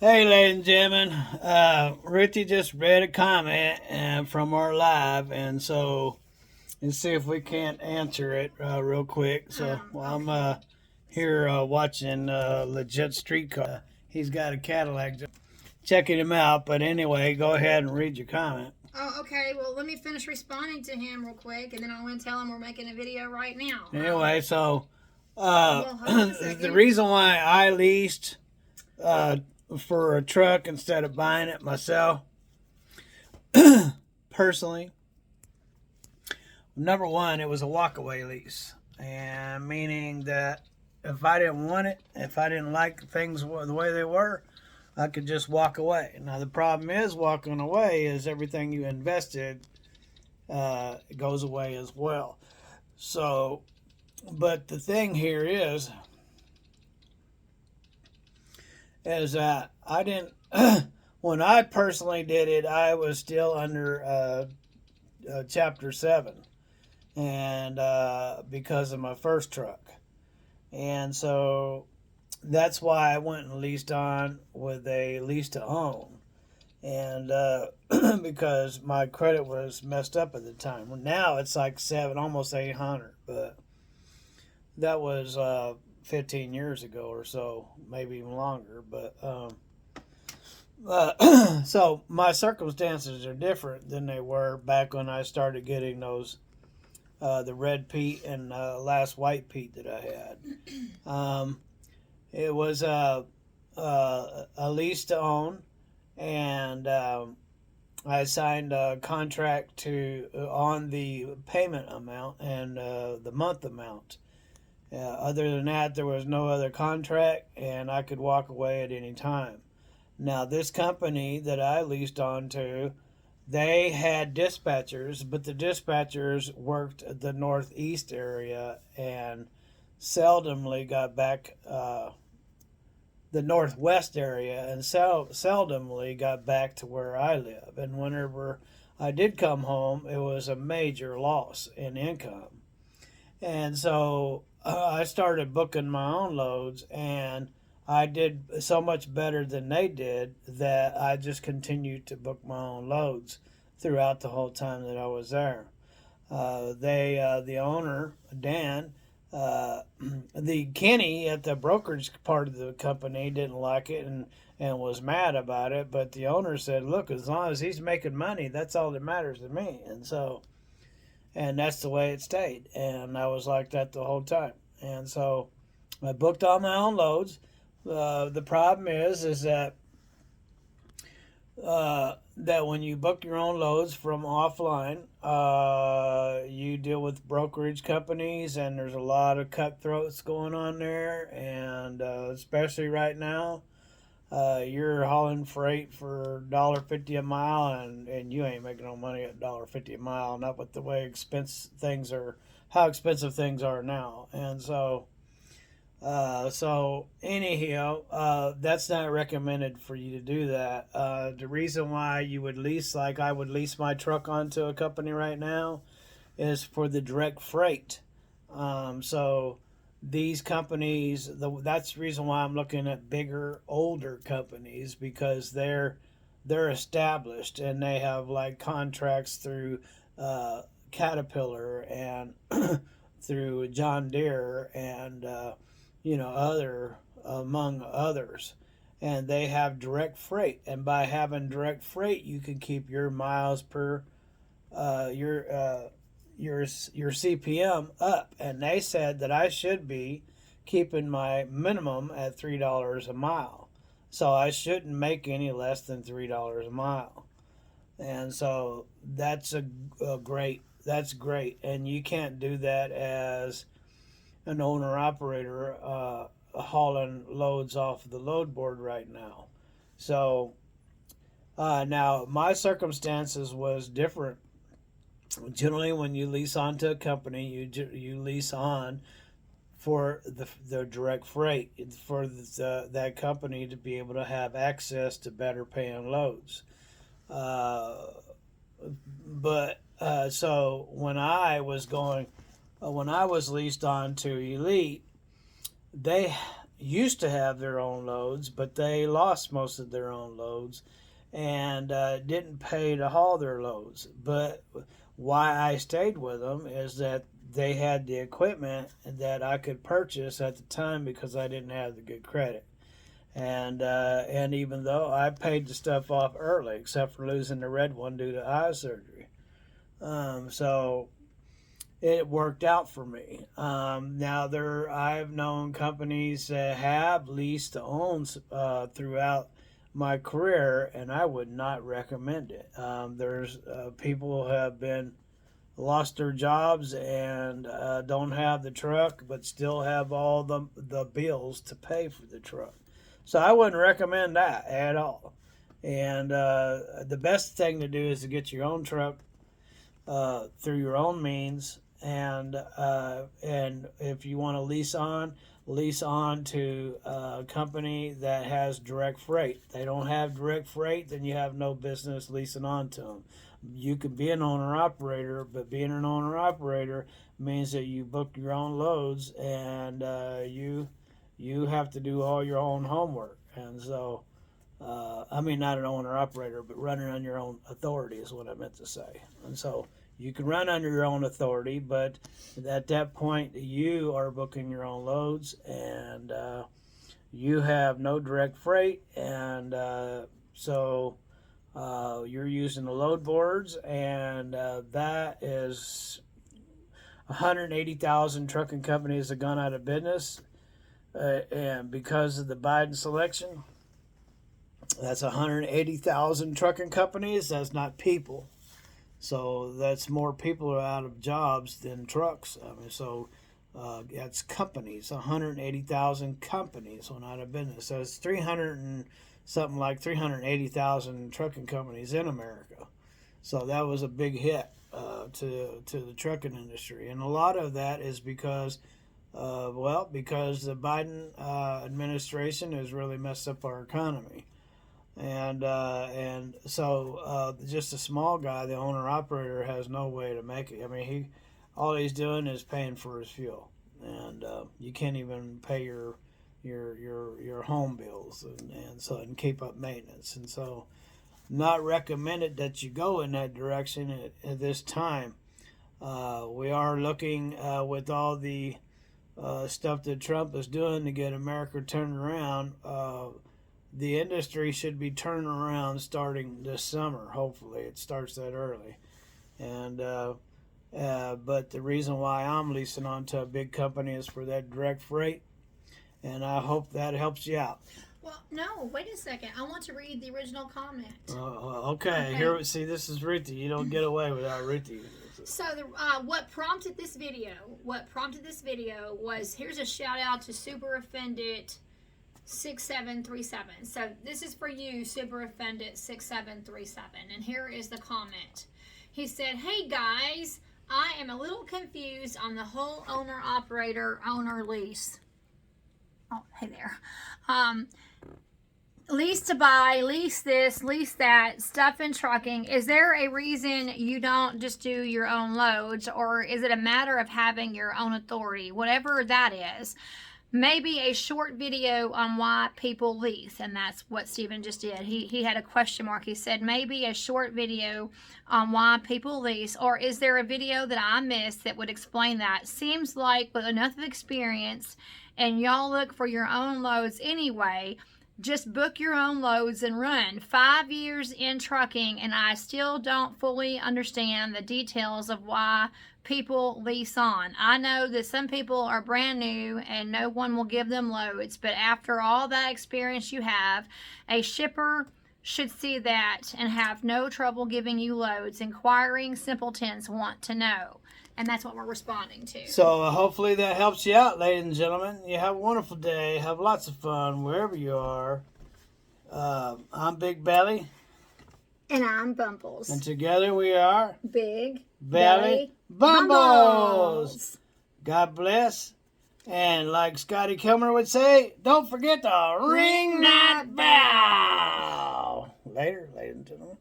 Hey, ladies and gentlemen. Ruthie just read a comment from our live, and so let's see if we can't answer it real quick. So while I'm here watching Legit Streetcar, he's got a Cadillac. Checking him out, but anyway, go ahead and read your comment. Oh, okay. Well, let me finish responding to him real quick, and then I'm going to tell him we're making a video right now. Anyway, so Well, hold on a second. the reason why I leased for a truck instead of buying it myself, personally, number one, it was a walkaway lease, and meaning that if I didn't want it, if I didn't like things the way they were, I could just walk away. Now the problem is walking away is everything you invested goes away as well. So, but the thing here is that I didn't. When I personally did it, I was still under Chapter 7, and because of my first truck, and so that's why I went and leased on with a lease to own, and because my credit was messed up at the time. Well, now it's like almost 800, but that was 15 years ago or so, maybe even longer. But so my circumstances are different than they were back when I started getting those the red peat and last white peat that I had. It was a lease to own, and I signed a contract on the payment amount and the month amount. Other than that, there was no other contract, and I could walk away at any time. Now, this company that I leased on to, they had dispatchers, but the dispatchers worked the northeast area and seldomly got back the northwest area and seldomly got back to where I live. And whenever I did come home, it was a major loss in income. And so I started booking my own loads, and I did so much better than they did that I just continued to book my own loads throughout the whole time that I was there. The owner, Dan, the Kenny at the brokerage part of the company didn't like it and was mad about it, but the owner said, look, as long as he's making money, that's all that matters to me. And that's the way it stayed. And I was like that the whole time. And so I booked all my own loads. The problem is that when you book your own loads from offline, you deal with brokerage companies, and there's a lot of cutthroats going on there. And especially right now, you're hauling freight for $1.50 a mile, and you ain't making no money at $1.50 a mile. Not with the way how expensive things are now. And so anyhow, that's not recommended for you to do that. The reason why you would lease, like I would lease my truck onto a company right now, is for the direct freight. So these companies, that's the reason why I'm looking at bigger, older companies, because they're established and they have like contracts through Caterpillar and through John Deere and other among others, and they have direct freight. And by having direct freight, you can keep your miles per your CPM up. And they said that I should be keeping my minimum at $3 a mile, so I shouldn't make any less than $3 a mile. And so that's that's great, and you can't do that as an owner operator hauling loads off the load board right now. So now my circumstances was different. Generally, when you lease onto a company, you lease on for the direct freight for that company to be able to have access to better paying loads. But so when I was leased on to Elite, they used to have their own loads, but they lost most of their own loads and didn't pay to haul their loads. But why I stayed with them is that they had the equipment that I could purchase at the time because I didn't have the good credit. And even though I paid the stuff off early, except for losing the red one due to eye surgery. So it worked out for me. Now I've known companies that have leased to own throughout my career, and I would not recommend it. There's people who have been lost their jobs and don't have the truck, but still have all the bills to pay for the truck. So I wouldn't recommend that at all. And the best thing to do is to get your own truck through your own means. And if you want to lease on to a company that has direct freight. If they don't have direct freight, then you have no business leasing on to them. You can be an owner-operator, but being an owner-operator means that you book your own loads and you have to do all your own homework. And so, I mean, not an owner-operator, but running on your own authority is what I meant to say. And so you can run under your own authority, but at that point, you are booking your own loads, and you have no direct freight, and so you're using the load boards, and that is 180,000 trucking companies have gone out of business, and because of the Biden selection, that's 180,000 trucking companies. That's not people. So that's more people are out of jobs than trucks. I mean, so that's companies. 180,000 companies went out of business. So it's 380,000 trucking companies in America. So that was a big hit to the trucking industry, and a lot of that is because the Biden administration has really messed up our economy. And so just a small guy, the owner operator, has no way to make it. I mean, all he's doing is paying for his fuel, and you can't even pay your home bills and keep up maintenance. And so, not recommended that you go in that direction at this time. We are looking with all the stuff that Trump is doing to get America turned around. The industry should be turning around starting this summer. Hopefully, it starts that early. And but the reason why I'm leasing onto a big company is for that direct freight, and I hope that helps you out. Well, no, wait a second. I want to read the original comment. Okay. Here, see, this is Ruthie. You don't get away without Ruthie. So what prompted this video? Was, here's a shout out to Super Offended 6737. So this is for you, Super Offended 6737. And here is the comment. He said, "Hey guys, I am a little confused on the whole owner lease. Oh, hey there. Lease to buy, lease this, lease that, stuff in trucking. Is there a reason you don't just do your own loads, or is it a matter of having your own authority? Whatever that is. Maybe a short video on why people lease." And that's what Stephen just did. He had a question mark. He said, maybe a short video on why people lease, or is there a video that I missed that would explain that? Seems like with enough experience, and y'all look for your own loads anyway, just book your own loads and run. 5 years in trucking, and I still don't fully understand the details of why people lease on. I know that some people are brand new and no one will give them loads, but after all that experience you have, a shipper should see that and have no trouble giving you loads. Inquiring simpletons want to know. And that's what we're responding to. So hopefully that helps you out, ladies and gentlemen. You have a wonderful day. Have lots of fun wherever you are. I'm Big Belly. And I'm Bumbles. And together we are Big Belly Bumbles. God bless. And like Scotty Kilmer would say, don't forget to ring that bell. Later, ladies and gentlemen.